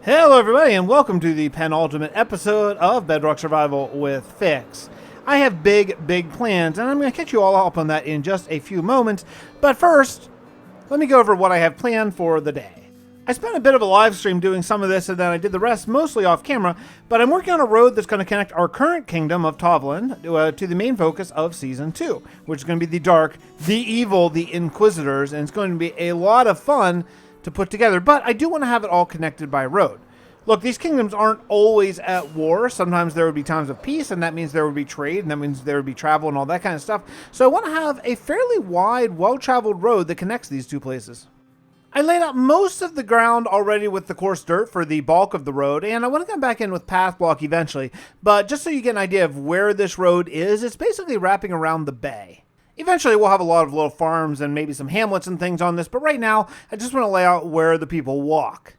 Hello everybody and welcome to the penultimate episode of Bedrock Survival with Fix. I have big plans and I'm going to catch you all up on that in just a few moments, but first, let me go over what I have planned for the day. I spent a bit of a live stream doing some of this and then I did the rest mostly off camera, but I'm working on a road that's going to connect our current kingdom of Tovlin to the main focus of Season 2, which is going to be the Dark, the Evil, the Inquisitors, and it's going to be a lot of fun to put together, but I do want to have it all connected by road. Look, these kingdoms aren't always at war. Sometimes there would be times of peace, and that means there would be trade, and that means there would be travel and all that kind of stuff. So I want to have a fairly wide, well-traveled road that connects these two places. I laid out most of the ground already with the coarse dirt for the bulk of the road, and I want to come back in with path block eventually. But just so you get an idea of where this road is, it's basically wrapping around the bay. Eventually, we'll have a lot of little farms and maybe some hamlets and things on this, but right now, I just want to lay out where the people walk.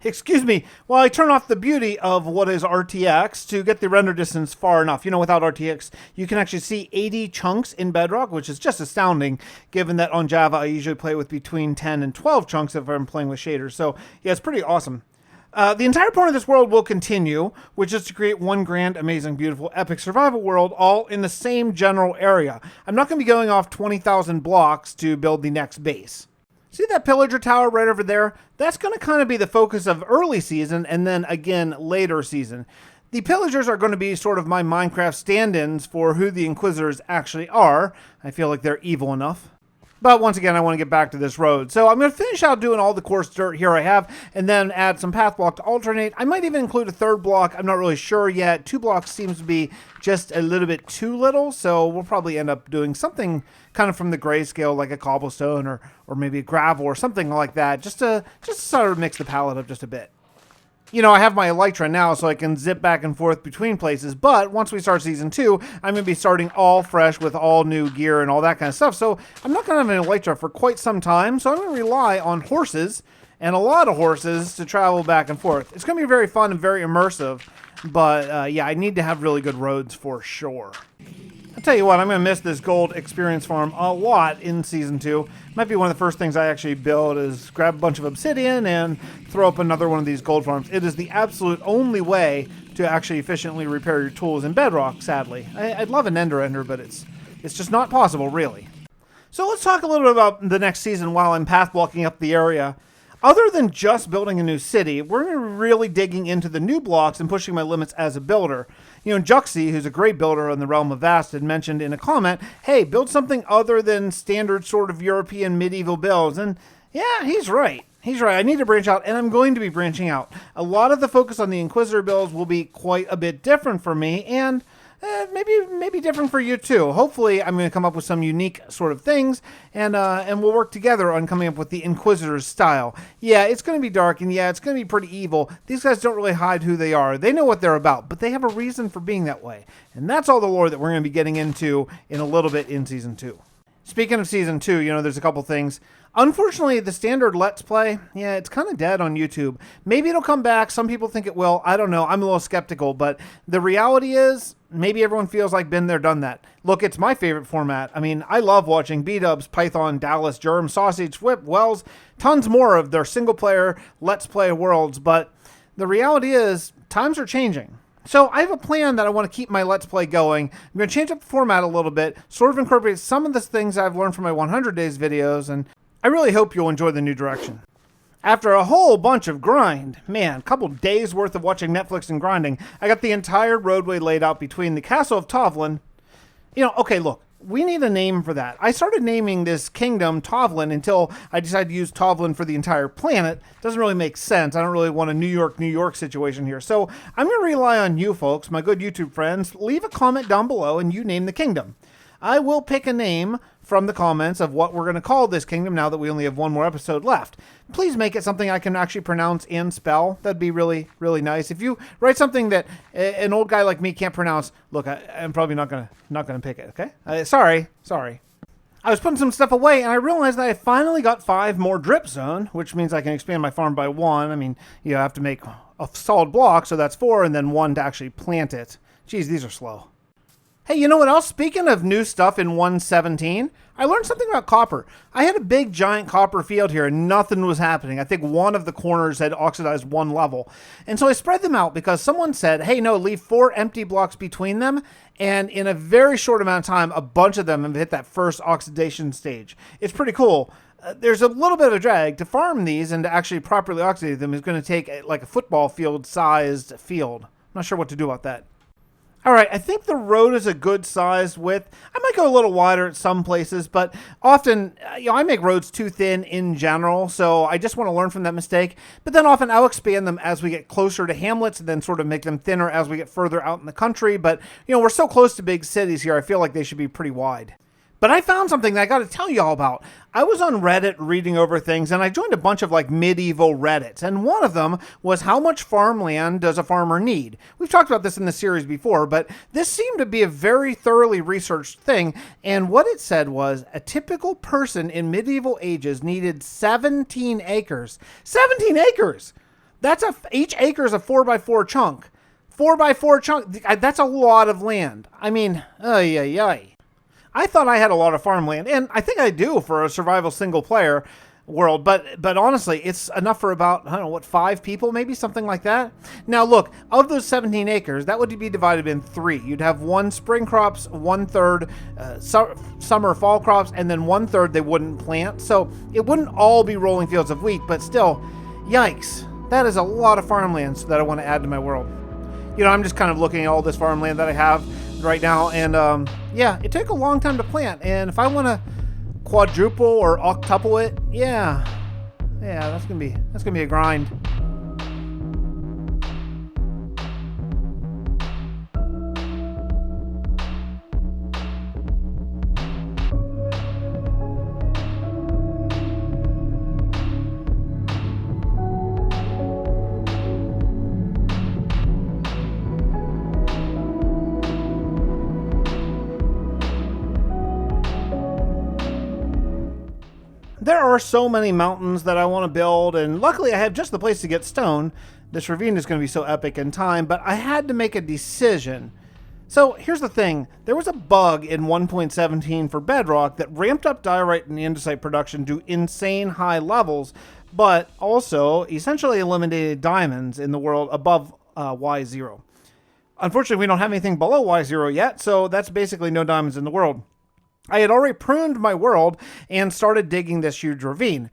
Excuse me, while I turn off the beauty of what is RTX to get the render distance far enough. You know, without RTX, you can actually see 80 chunks in Bedrock, which is just astounding, given that on Java, I usually play with between 10 and 12 chunks if I'm playing with shaders. So, yeah, it's pretty awesome. The entire point of this world will continue, which is to create one grand, amazing, beautiful, epic survival world, all in the same general area. I'm not going to be going off 20,000 blocks to build the next base. See that pillager tower right over there? That's going to kind of be the focus of early season and then again later season. The pillagers are going to be sort of my Minecraft stand-ins for who the Inquisitors actually are. I feel like they're evil enough. But once again, I want to get back to this road. So I'm going to finish out doing all the coarse dirt here I have, and then add some path block to alternate. I might even include a third block. I'm not really sure yet. 2 blocks seems to be just a little bit too little, so we'll probably end up doing something kind of from the grayscale, like a cobblestone or maybe a gravel or something like that, just to sort of mix the palette up just a bit. You know, I have my Elytra now, so I can zip back and forth between places, but once we start Season 2, I'm going to be starting all fresh with all new gear and all that kind of stuff, so I'm not going to have an Elytra for quite some time, so I'm going to rely on horses, and a lot of horses, to travel back and forth. It's going to be very fun and very immersive, but yeah, I need to have really good roads for sure. I'll tell you what, I'm going to miss this gold experience farm a lot in Season 2. Might be one of the first things I actually build is grab a bunch of obsidian and throw up another one of these gold farms. It is the absolute only way to actually efficiently repair your tools in Bedrock, sadly. I'd love an ender, but it's just not possible, really. So let's talk a little bit about the next season while I'm path blocking up the area. Other than just building a new city, we're really digging into the new blocks and pushing my limits as a builder. You know, Juxie, who's a great builder in the realm of Vast, had mentioned in a comment, hey, build something other than standard sort of European medieval builds. And yeah, he's right. He's right. I need to branch out, and I'm going to be branching out. A lot of the focus on the Inquisitor builds will be quite a bit different for me, and maybe different for you too. Hopefully, I'm going to come up with some unique sort of things, and we'll work together on coming up with the Inquisitor's style. Yeah, it's going to be dark, and yeah, it's going to be pretty evil. These guys don't really hide who they are. They know what they're about, but they have a reason for being that way. And that's all the lore that we're going to be getting into in a little bit in Season 2. Speaking of Season 2, you know, there's a couple things. Unfortunately, the standard Let's Play, yeah, it's kind of dead on YouTube. Maybe it'll come back. Some people think it will. I don't know. I'm a little skeptical, but the reality is maybe everyone feels like been there, done that. Look, it's my favorite format. I mean, I love watching Bdubs, Python, Dallas, Jermsyboy, fWhip, Wells, tons more of their single-player Let's Play worlds, but the reality is times are changing. So I have a plan that I want to keep my Let's Play going. I'm going to change up the format a little bit, sort of incorporate some of the things I've learned from my 100 Days videos, and I really hope you'll enjoy the new direction. After a whole bunch of grind, man, a couple days worth of watching Netflix and grinding, I got the entire roadway laid out between the Castle of Tovlin. You know, okay, look, we need a name for that. I started naming this kingdom Tovlin until I decided to use Tovlin for the entire planet. Doesn't really make sense. I don't really want a New York situation here. So I'm going to rely on you folks, my good YouTube friends. Leave a comment down below and you name the kingdom. I will pick a name from the comments of what we're going to call this kingdom now that we only have one more episode left. Please make it something I can actually pronounce and spell. That'd be really, really nice. If you write something that an old guy like me can't pronounce, look, I'm probably not gonna pick it, okay? Sorry. I was putting some stuff away and I realized that I finally got 5 more drip zone, which means I can expand my farm by 1. I mean, you have to make a solid block, so that's 4, and then 1 to actually plant it. Geez, these are slow. Hey, you know what else? Speaking of new stuff in 1.17, I learned something about copper. I had a big giant copper field here and nothing was happening. I think one of the corners had oxidized one level. And so I spread them out because someone said, hey, no, leave 4 empty blocks between them. And in a very short amount of time, a bunch of them have hit that first oxidation stage. It's pretty cool. There's a little bit of a drag. To farm these and to actually properly oxidate them is going to take like a football field sized field. I'm not sure what to do about that. All right, I think the road is a good size width. I might go a little wider at some places, but often, I make roads too thin in general, so I just want to learn from that mistake. But then often I'll expand them as we get closer to hamlets and then sort of make them thinner as we get further out in the country. But, we're so close to big cities here, I feel like they should be pretty wide. But I found something that I got to tell you all about. I was on Reddit reading over things, and I joined a bunch of medieval Reddits. And one of them was, how much farmland does a farmer need? We've talked about this in the series before, but this seemed to be a very thoroughly researched thing. And what it said was a typical person in medieval ages needed 17 acres. 17 acres! Each acre is a 4x4 chunk. 4x4 chunk, that's a lot of land. I mean, ay. I thought I had a lot of farmland, and I think I do for a survival single player world, but honestly, it's enough for about, 5 people, maybe something like that. Now look, of those 17 acres, that would be divided in 3. You'd have 1 spring crops, 1/3 summer fall crops, and then 1/3 they wouldn't plant. So it wouldn't all be rolling fields of wheat, but still, yikes, that is a lot of farmland that I want to add to my world. I'm just kind of looking at all this farmland that I have right now, and it took a long time to plant, and if I want to quadruple or octuple it, that's gonna be a grind. There are so many mountains that I want to build, and luckily I have just the place to get stone. This ravine is going to be so epic in time, but I had to make a decision. So here's the thing. There was a bug in 1.17 for Bedrock that ramped up diorite and andesite production to insane high levels, but also essentially eliminated diamonds in the world above Y0. Unfortunately, we don't have anything below Y0 yet, so that's basically no diamonds in the world. I had already pruned my world and started digging this huge ravine.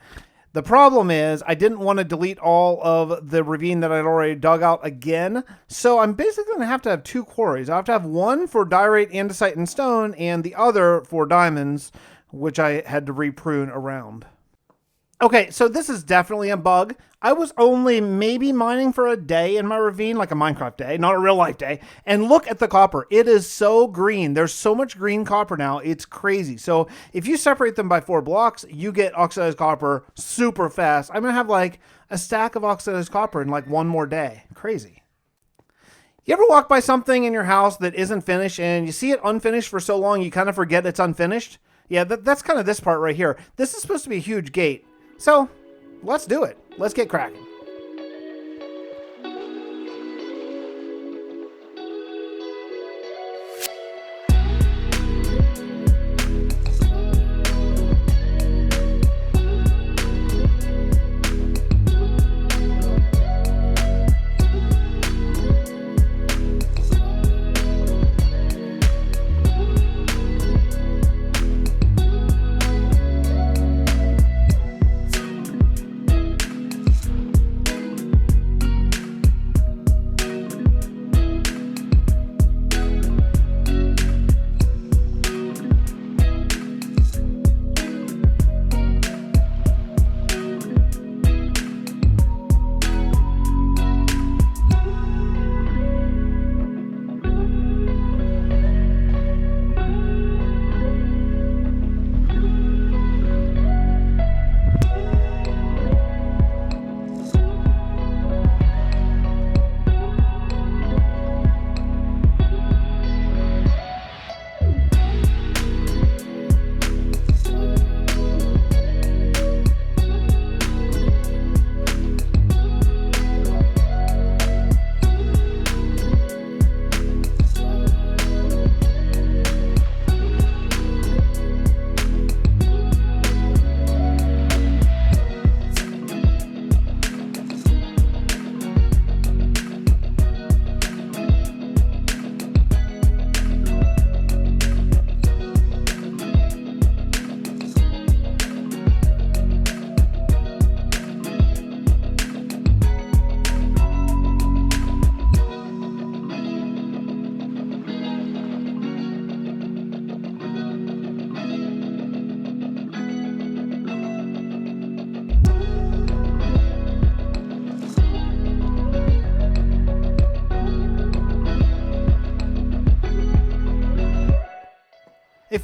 The problem is I didn't want to delete all of the ravine that I'd already dug out again, so I'm basically going to have 2 quarries. I have to have one for diorite, andesite, and stone, and the other for diamonds, which I had to reprune around. Okay, so this is definitely a bug. I was only maybe mining for a day in my ravine, like a Minecraft day, not a real life day. And look at the copper. It is so green. There's so much green copper now. It's crazy. So if you separate them by 4 blocks, you get oxidized copper super fast. I'm going to have a stack of oxidized copper in one more day. Crazy. You ever walk by something in your house that isn't finished and you see it unfinished for so long you kind of forget it's unfinished? Yeah, that's kind of this part right here. This is supposed to be a huge gate. So, let's do it. Let's get cracking.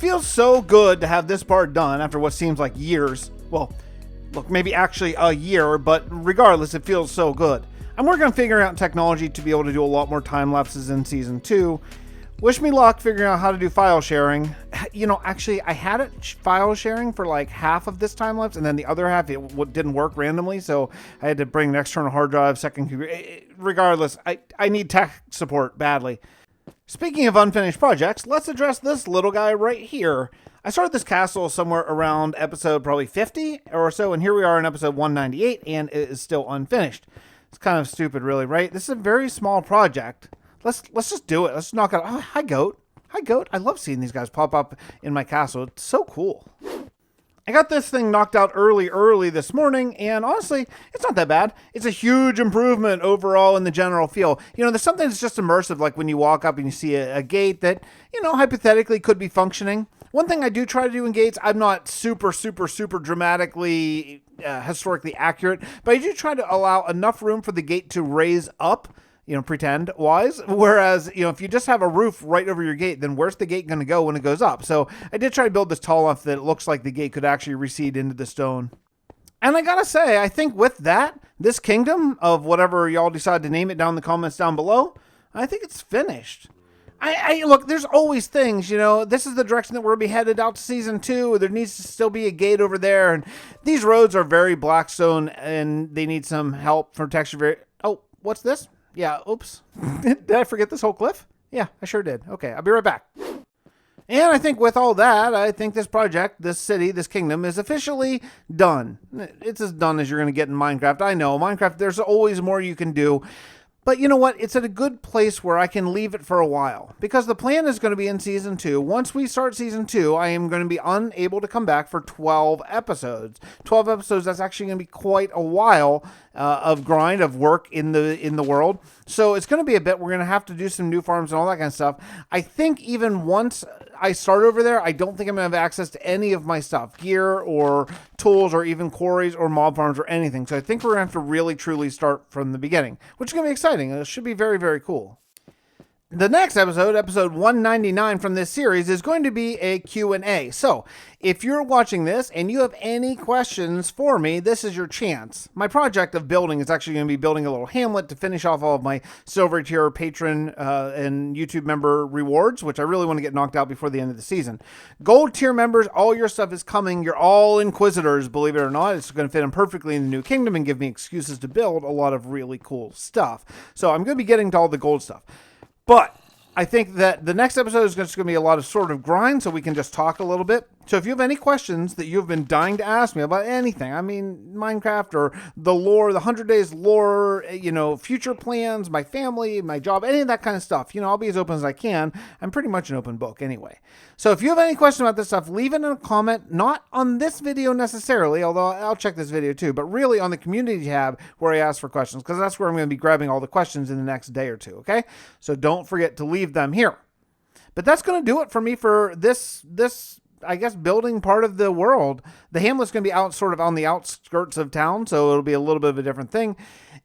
feels so good to have this part done after what seems like years. Well, look, maybe actually a year, but regardless, it feels so good. I'm working on figuring out technology to be able to do a lot more time lapses in season 2. Wish me luck figuring out how to do file sharing. You know, actually, I had it file sharing for like half of this time lapse, and then the other half, it didn't work randomly, so I had to bring an external hard drive, second computer. Regardless, I need tech support badly. Speaking of unfinished projects, let's address this little guy right here. I started this castle somewhere around episode probably 50 or so, and here we are in episode 198, and it is still unfinished. It's kind of stupid, really, right? This is a very small project. Let's just do it. Let's knock it out. Oh, hi, Goat. Hi, Goat. I love seeing these guys pop up in my castle. It's so cool. I got this thing knocked out early this morning, and honestly, it's not that bad. It's a huge improvement overall in the general feel. You know, there's something that's just immersive, like when you walk up and you see a gate that, you know, hypothetically could be functioning. One thing I do try to do in gates, I'm not super dramatically historically accurate, but I do try to allow enough room for the gate to raise up, you know, pretend wise. Whereas, you know, if you just have a roof right over your gate, then where's the gate going to go when it goes up? So I did try to build this tall enough that it looks like the gate could actually recede into the stone. And I gotta say, I think with that, this kingdom of whatever y'all decide to name it down in the comments down below, I think it's finished. I look, there's always things, you know, this is the direction that we're going to be headed out to season 2. There needs to still be a gate over there. And these roads are very blackstone and they need some help from texture. Oh, what's this? Yeah, oops. Did I forget this whole cliff? Yeah, I sure did. Okay, I'll be right back. And I think with all that, I think this project, this city, this kingdom is officially done. It's as done as you're going to get in Minecraft. I know, Minecraft, there's always more you can do. But you know what? It's at a good place where I can leave it for a while. Because the plan is going to be in Season 2. Once we start Season 2, I am going to be unable to come back for 12 episodes. 12 episodes, that's actually going to be quite a while of grind, of work in the world. So it's going to be a bit. We're going to have to do some new farms and all that kind of stuff. I think even once I start over there, I don't think I'm going to have access to any of my stuff. Gear or tools or even quarries or mob farms or anything. So I think we're going to have to really, truly start from the beginning. Which is going to be exciting. It should be very, very cool. The next episode, episode 199 from this series, is going to be a Q&A. So, if you're watching this and you have any questions for me, this is your chance. My project of building is actually going to be building a little hamlet to finish off all of my silver tier patron and YouTube member rewards, which I really want to get knocked out before the end of the season. Gold tier members, all your stuff is coming. You're all Inquisitors, believe it or not. It's going to fit in perfectly in the new kingdom and give me excuses to build a lot of really cool stuff. So, I'm going to be getting to all the gold stuff. But I think that the next episode is just going to be a lot of sort of grind, so we can just talk a little bit. So if you have any questions that you've been dying to ask me about anything, I mean, Minecraft or the lore, the 100 Days lore, you know, future plans, my family, my job, any of that kind of stuff, you know, I'll be as open as I can. I'm pretty much an open book anyway. So if you have any questions about this stuff, leave it in a comment, not on this video necessarily, although I'll check this video too, but really on the community tab where I ask for questions, because that's where I'm going to be grabbing all the questions in the next day or two, okay? So don't forget to leave them here. But that's going to do it for me for this I guess, building part of the world. The hamlet's going to be out sort of on the outskirts of town, so it'll be a little bit of a different thing.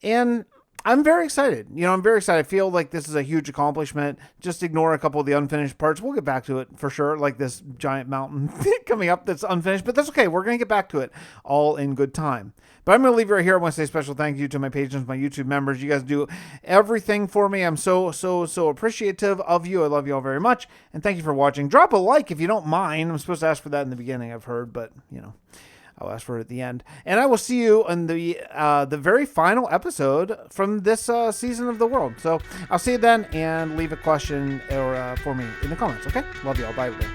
And I'm very excited. You know, I'm very excited. I feel like this is a huge accomplishment. Just ignore a couple of the unfinished parts. We'll get back to it for sure, like this giant mountain coming up that's unfinished, but that's okay. We're going to get back to it all in good time. But I'm going to leave it right here. I want to say a special thank you to my patrons, my YouTube members. You guys do everything for me. I'm so appreciative of you. I love you all very much. And thank you for watching. Drop a like if you don't mind. I'm supposed to ask for that in the beginning, I've heard, but, you know, I'll ask for it at the end. And I will see you in the very final episode from this season of the world. So I'll see you then, and leave a question or for me in the comments, okay? Love you all. Bye, everybody.